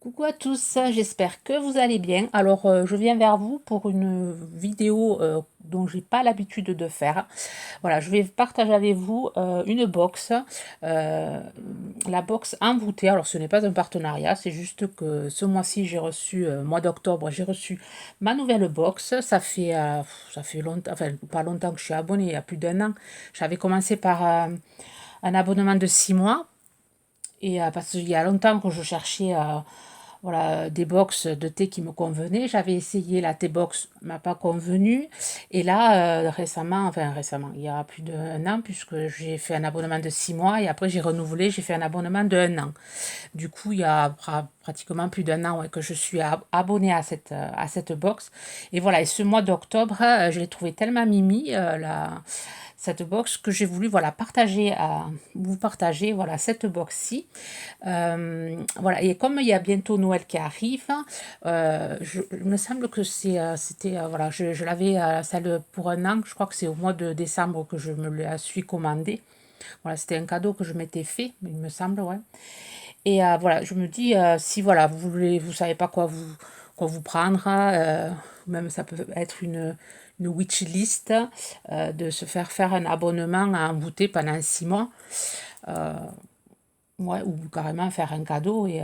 Coucou à tous, j'espère que vous allez bien. Alors, je viens vers vous pour une vidéo dont j'ai pas l'habitude de faire. Voilà, je vais partager avec vous une box, euh, la box envoûtée. Alors, ce n'est pas un partenariat, c'est juste que ce mois-ci, j'ai reçu, mois d'octobre, j'ai reçu ma nouvelle box. Ça fait longtemps, enfin, pas longtemps que je suis abonnée, il y a plus d'un an. J'avais commencé par un abonnement de 6 mois. Et parce qu'il y a longtemps que je cherchais voilà, des box de thé qui me convenaient. J'avais essayé la T-box, m'a pas convenu. Et là, récemment, il y a plus d'un an, puisque j'ai fait un abonnement de 6 mois et après j'ai renouvelé, j'ai fait un abonnement de 1 an. Du coup, il y a pratiquement plus d'un an ouais, que je suis abonnée à cette box. Et voilà, et ce mois d'octobre, je l'ai trouvé tellement mimi, cette box, que j'ai voulu voilà, vous partager voilà, cette box-ci. Voilà, et comme il y a bientôt Noël qui arrive, il me semble que c'était, voilà, je l'avais, celle pour 1 an, je crois que c'est au mois de décembre que je me la suis commandée. Voilà, c'était un cadeau que je m'étais fait, il me semble, ouais. Et voilà, je me dis, si voilà, vous savez pas quoi vous prendre, même ça peut être une wish list, de se faire un abonnement à Embouté pendant 6 mois. Ouais, ou carrément faire un cadeau et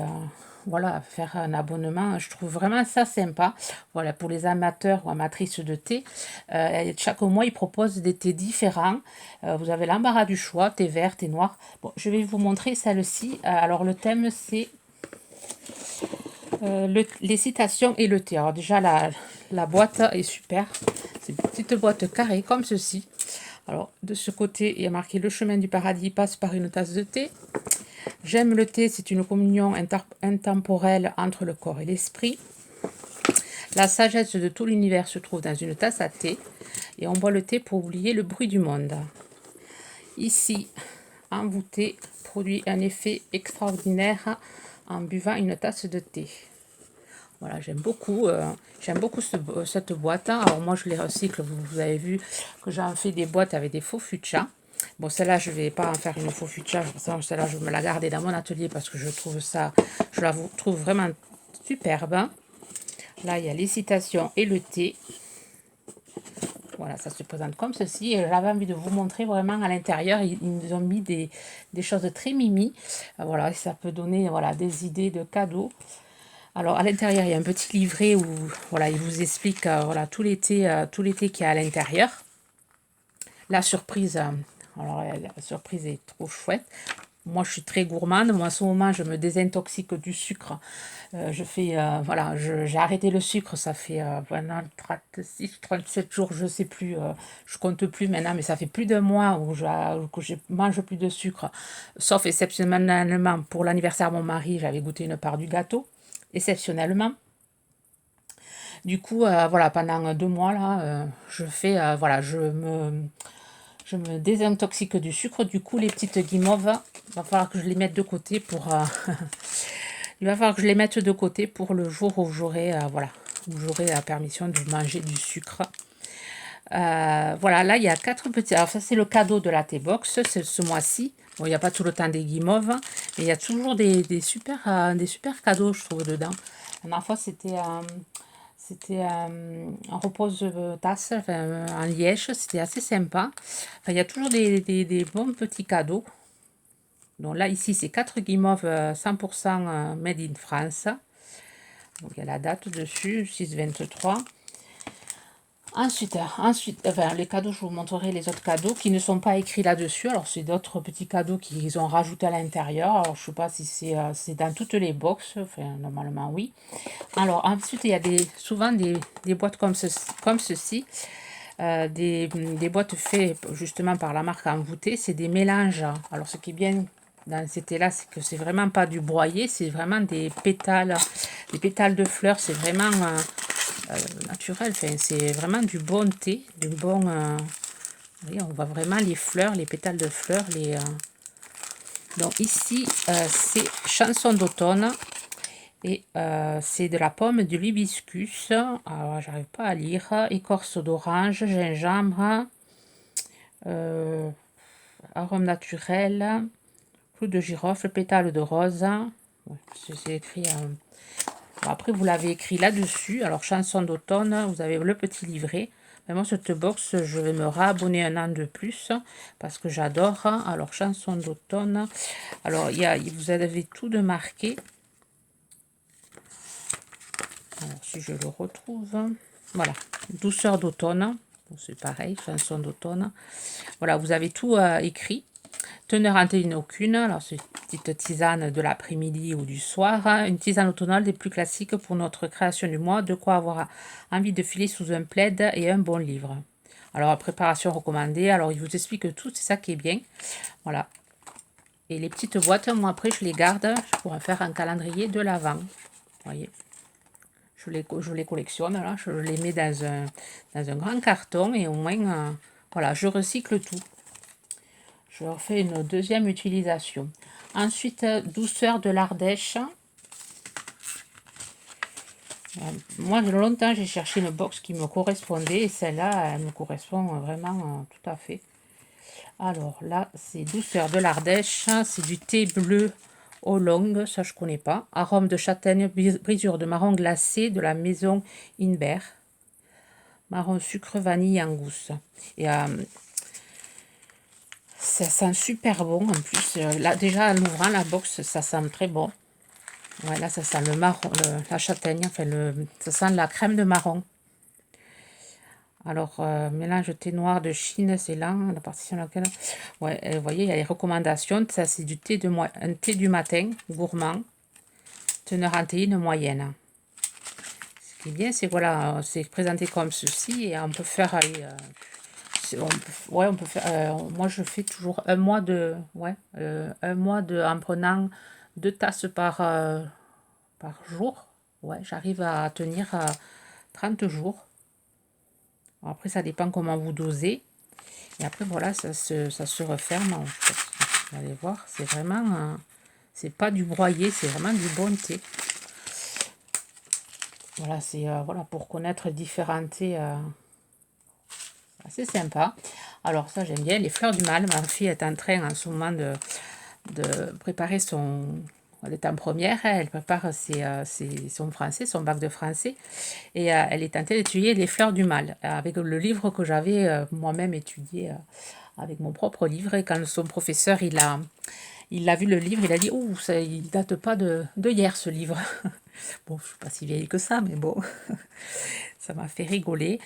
voilà, faire un abonnement. Je trouve vraiment ça sympa. Voilà, pour les amateurs ou amatrices de thé, chaque mois, ils proposent des thés différents. Vous avez l'embarras du choix, thé vert, thé noir. Bon, je vais vous montrer celle-ci. Alors, le thème, c'est les citations et le thé. Alors, déjà, la boîte est super. C'est une petite boîte carrée comme ceci. Alors, de ce côté, il y a marqué le chemin du paradis passe par une tasse de thé. J'aime le thé, c'est une communion intemporelle entre le corps et l'esprit. La sagesse de tout l'univers se trouve dans une tasse à thé et on boit le thé pour oublier le bruit du monde. Ici, Envoûté produit un effet extraordinaire en buvant une tasse de thé. Voilà, j'aime beaucoup cette boîte. Alors moi, je les recycle. Vous avez vu que j'en fais des boîtes avec des faux fuchsia. Bon, celle-là, je ne vais pas en faire une faux fuchsia. Celle-là, je vais me la garder dans mon atelier parce que je la trouve vraiment superbe. Là, il y a les citations et le thé. Voilà, ça se présente comme ceci. Et j'avais envie de vous montrer vraiment à l'intérieur. Ils nous ont mis des choses très mimi. Voilà, ça peut donner voilà, des idées de cadeaux. Alors à l'intérieur, il y a un petit livret où voilà, il vous explique voilà, tout l'été qu'il y a à l'intérieur. La surprise, alors la surprise est trop chouette. Moi, je suis très gourmande. Moi, à ce moment, je me désintoxique du sucre. Voilà, j'ai arrêté le sucre. Ça fait pendant 36, 37 jours, je sais plus. Je compte plus maintenant, mais ça fait plus d'un mois que je mange plus de sucre. Sauf exceptionnellement pour l'anniversaire de mon mari, j'avais goûté une part du gâteau. Exceptionnellement. Du coup, voilà, pendant 2 mois, là, voilà, je me désintoxique du sucre. Du coup, les petites guimauves, il va falloir que je les mette de côté il va falloir que je les mette de côté pour le jour où voilà, où j'aurai la permission de manger du sucre. Voilà, là, il y a 4 petits... Alors, ça, c'est le cadeau de la T-Box, c'est ce mois-ci. Bon, il n'y a pas tout le temps des guimauves, mais il y a toujours des super cadeaux, je trouve, dedans. La dernière fois, c'était en repose-tasse, enfin, en liège, c'était assez sympa. Enfin, il y a toujours des bons petits cadeaux. Donc là, ici, c'est 4 guimauves 100% made in France. Donc, il y a la date dessus, 6-23. Ensuite, enfin, les cadeaux, je vous montrerai les autres cadeaux qui ne sont pas écrits là-dessus. Alors, c'est d'autres petits cadeaux qu'ils ont rajoutés à l'intérieur. Alors, je ne sais pas si c'est dans toutes les boxes. Enfin, normalement, oui. Alors, ensuite, il y a souvent des boîtes comme ceci. Des boîtes faites justement par la marque Envoûté. C'est des mélanges. Alors, ce qui est bien dans ces thés-là, c'est que c'est vraiment pas du broyé. C'est vraiment des pétales de fleurs. C'est vraiment naturel. Enfin, c'est vraiment du bon thé, du bon. Vous voyez, on voit vraiment les fleurs, les pétales de fleurs. Donc ici, c'est chanson d'automne et c'est de la pomme, de l'hibiscus. Alors, j'arrive pas à lire. Écorce d'orange, gingembre, arôme naturel, clou de girofle, pétales de rose. Ouais, c'est écrit... Bon, après, vous l'avez écrit là-dessus. Alors, chanson d'automne, vous avez le petit livret. Mais moi, cette box, je vais me réabonner un an de plus parce que j'adore. Alors, chanson d'automne. Alors, vous avez tout de marqué. Alors, si je le retrouve. Voilà, douceur d'automne. C'est pareil, chanson d'automne. Voilà, vous avez tout écrit. Teneur en théine aucune. Alors, c'est une petite tisane de l'après-midi ou du soir. Une tisane automnale des plus classiques pour notre création du mois. De quoi avoir envie de filer sous un plaid et un bon livre. Alors, préparation recommandée. Alors, il vous explique tout. C'est ça qui est bien. Voilà. Et les petites boîtes, moi, après, je les garde. Je pourrais faire un calendrier de l'Avent. Vous voyez. Je les collectionne, là, je les mets dans un grand carton et au moins, voilà, je recycle tout. Je refais une deuxième utilisation. Ensuite, douceur de l'Ardèche. Moi, longtemps, j'ai cherché une box qui me correspondait et celle-là, elle me correspond vraiment tout à fait. Alors là, c'est douceur de l'Ardèche, c'est du thé bleu oolong, ça je connais pas. Arôme de châtaigne, brisure de marron glacé de la maison Inbert. Marron sucre vanille en gousse. Et ça sent super bon en plus. Là, déjà en ouvrant la box, ça sent très bon. Ouais, là ça sent le marron, la châtaigne, enfin ça sent la crème de marron. Alors, mélange thé noir de Chine, c'est là, la partie sur laquelle... Ouais, vous voyez, il y a les recommandations. Ça, c'est du thé, un thé du matin, gourmand. Teneur en théine moyenne. Ce qui est bien, c'est voilà, c'est présenté comme ceci et on peut faire... ouais, on peut faire... moi, je fais toujours un mois de... Ouais, un mois en prenant 2 tasses par jour. Ouais, j'arrive à tenir 30 jours. Après, ça dépend comment vous dosez. Et après, voilà, ça se referme. Vous allez voir, c'est vraiment... c'est pas du broyé, c'est vraiment du bon thé. Voilà, c'est voilà, pour connaître différents thés. C'est sympa. Alors ça, j'aime bien. Les fleurs du mal. Ma fille est en train en ce moment de préparer son... Elle est en première, elle prépare son français, son bac de français. Et elle est en train d'étudier les fleurs du mal, avec le livre que j'avais moi-même étudié avec mon propre livre. Et quand son professeur, il a vu le livre, il a dit « Ouh, ça, il date pas de hier, ce livre. » Bon, je suis pas si vieille que ça, mais bon, ça m'a fait rigoler.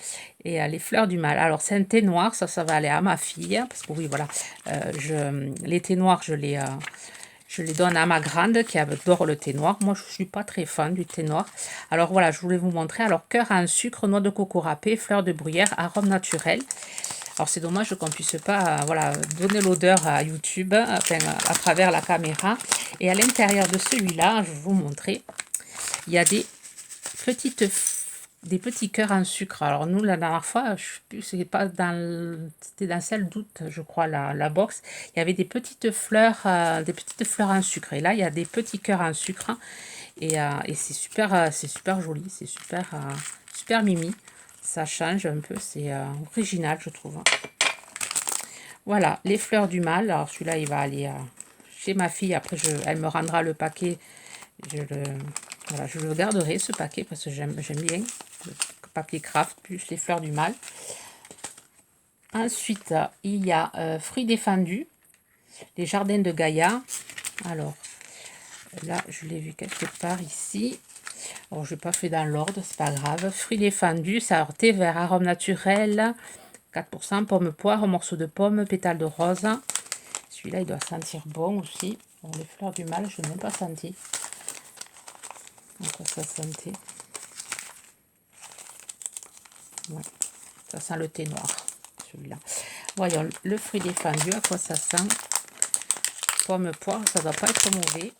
Et les fleurs du mal. Alors, c'est un thé noir, ça va aller à ma fille, parce que oui, voilà, les thés noirs, je les donne à ma grande qui adore le thé noir. Moi, je ne suis pas très fan du thé noir. Alors voilà, je voulais vous montrer. Alors, cœur en sucre, noix de coco râpée, fleurs de bruyère, arôme naturel. Alors, c'est dommage qu'on ne puisse pas voilà, donner l'odeur à YouTube, enfin, à travers la caméra. Et à l'intérieur de celui-là, je vais vous montrer, il y a des petits cœurs en sucre. Alors nous, la dernière fois, je sais plus, c'était dans celle d'août, je crois, la box. Il y avait des petites fleurs en sucre. Et là, il y a des petits cœurs en sucre. Et c'est super joli, c'est super mimi. Ça change un peu, c'est original, je trouve. Voilà, les fleurs du mal. Alors celui-là, il va aller chez ma fille. Après, elle me rendra le paquet. Voilà, je le garderai, ce paquet, parce que j'aime bien le papier craft, plus les fleurs du mal. Ensuite, il y a fruits défendus, les jardins de Gaïa. Alors, là, je l'ai vu quelque part ici. Alors, je n'ai pas fait dans l'ordre, c'est pas grave. Fruits défendus, ça thé vert, arôme naturel, 4%, pomme poire, morceau de pomme, pétale de rose. Celui-là, il doit sentir bon aussi. Bon, les fleurs du mal, je n'ai même pas senti. À quoi ça sentait? Ouais, ça sent le thé noir, celui-là. Voyons, le fruit défendu, à quoi ça sent? Pomme poire, ça doit pas être mauvais.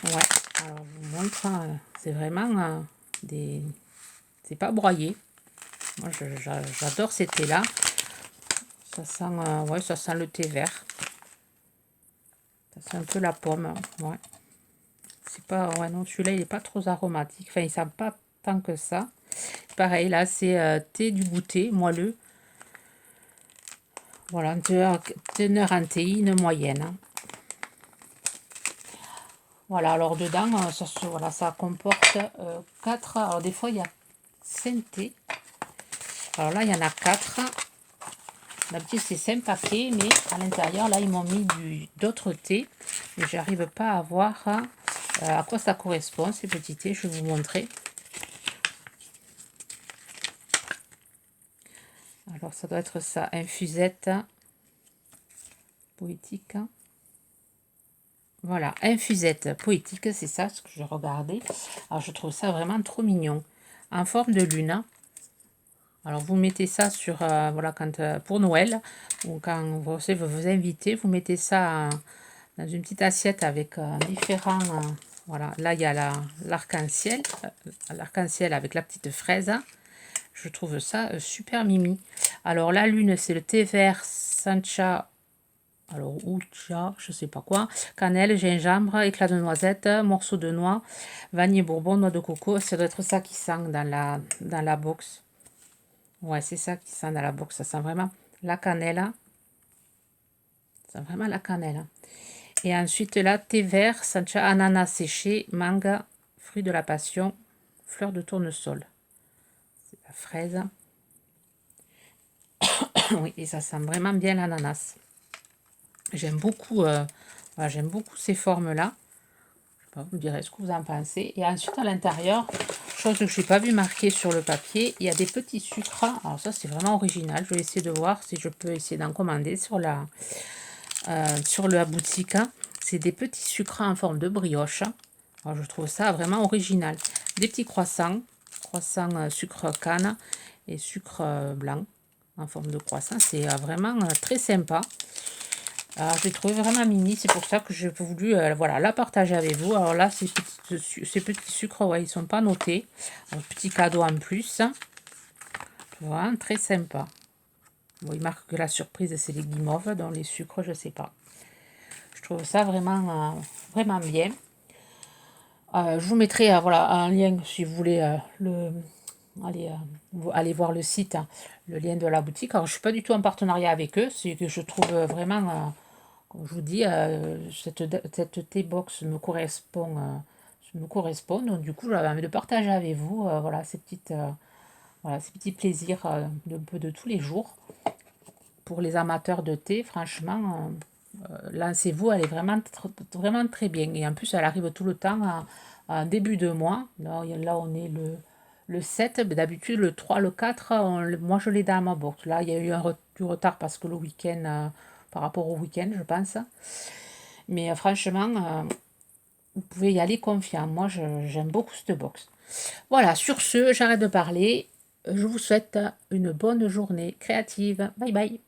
Ouais, alors je vous montre, c'est vraiment c'est pas broyé. Moi, j'adore ces thés-là. Ça sent, ouais, ça sent le thé vert. Ça sent un peu la pomme, ouais. C'est pas, ouais, non, celui-là, il est pas trop aromatique. Enfin, il sent pas tant que ça. Pareil, là, c'est thé du goûter, moelleux. Voilà, teneur en théine moyenne. Voilà, alors dedans, voilà, ça comporte 4. Alors des fois, il y a 5 thés. Alors là, il y en a 4. D'habitude, c'est 5 paquets, mais à l'intérieur, là, ils m'ont mis d'autres thés. Mais j'arrive pas à voir à quoi ça correspond, ces petits thés. Je vais vous montrer. Alors, ça doit être ça, infusette poétique. Voilà, infusette poétique, c'est ça ce que je regardais. Alors, je trouve ça vraiment trop mignon. En forme de lune. Alors, vous mettez ça sur, voilà, quand, pour Noël, ou quand vous recevez vos invités, vous mettez ça dans une petite assiette avec différents... voilà, là, il y a l'arc-en-ciel, l'arc-en-ciel avec la petite fraise. Je trouve ça super mimi. Alors, la lune, c'est le thé vert sancha, alors oucha, je sais pas quoi, cannelle, gingembre, éclat de noisette, morceau de noix, vanille bourbon, noix de coco. Ça doit être ça qui sent dans la box. Ouais, c'est ça qui sent dans la box. Ça sent vraiment la cannelle. Ça sent vraiment la cannelle. Et ensuite, là, thé vert, sancha, ananas séché, mangue, fruit de la passion, fleur de tournesol. C'est la fraise. Oui, et ça sent vraiment bien l'ananas. J'aime beaucoup, voilà, j'aime beaucoup ces formes-là. Vous me direz ce que vous en pensez. Et ensuite, à l'intérieur, chose que je n'ai pas vu marquer sur le papier, il y a des petits sucres. Alors ça, c'est vraiment original. Je vais essayer de voir si je peux essayer d'en commander sur la boutique. C'est des petits sucres en forme de brioche. Alors, je trouve ça vraiment original. Des petits croissants, sucre canne et sucre blanc en forme de croissant. C'est vraiment très sympa. Alors, je l'ai trouvé vraiment mini, c'est pour ça que j'ai voulu voilà, la partager avec vous. Alors là, ces petits sucres, ouais, ils sont pas notés. Un petit cadeau en plus. Voilà, très sympa. Bon, il marque que la surprise, c'est les guimauves, dans les sucres, je sais pas. Je trouve ça vraiment, vraiment bien. Je vous mettrai voilà, un lien si vous voulez allez voir le site, hein, le lien de la boutique. Alors, je suis pas du tout en partenariat avec eux, c'est que je trouve vraiment... comme je vous dis, cette T-box me correspond. Donc, du coup, j'avais envie de partager avec vous voilà, voilà, ces petits plaisirs de tous les jours. Pour les amateurs de thé, franchement, lancez-vous, elle est vraiment très bien. Et en plus, elle arrive tout le temps en début de mois. Là on est le 7. D'habitude, le 3, le 4, moi je l'ai dans ma box. Là, il y a eu du retard parce que le week-end, par rapport au week-end, je pense. Mais franchement, vous pouvez y aller confiant. Moi, j'aime beaucoup cette box. Voilà, sur ce, j'arrête de parler. Je vous souhaite une bonne journée créative. Bye bye.